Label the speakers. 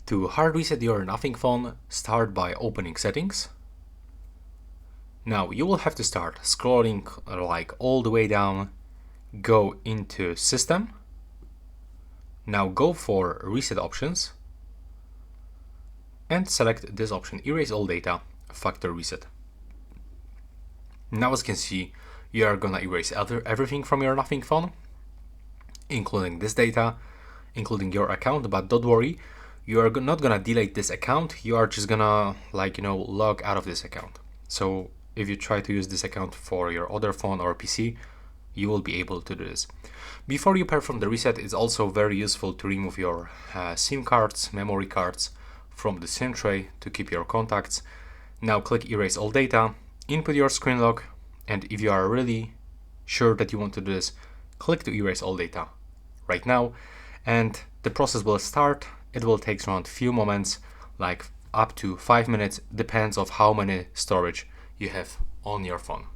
Speaker 1: To hard reset your Nothing phone, start by opening settings. Now you will have to start scrolling like all the way down, go into system. Now go for reset options and select this option, erase all data, factory reset. Now as you can see, you are gonna erase everything from your Nothing phone, including this data, including your account, but don't worry, you are not gonna delete this account, you are just gonna log out of this account. So if you try to use this account for your other phone or PC, you will be able to do this. Before you perform the reset, it's also very useful to remove your SIM cards, memory cards from the SIM tray to keep your contacts. Now click erase all data, input your screen lock, and if you are really sure that you want to do this, click to erase all data right now, and the process will start. It will take around a few moments, like up to 5 minutes, depends on how many storage you have on your phone.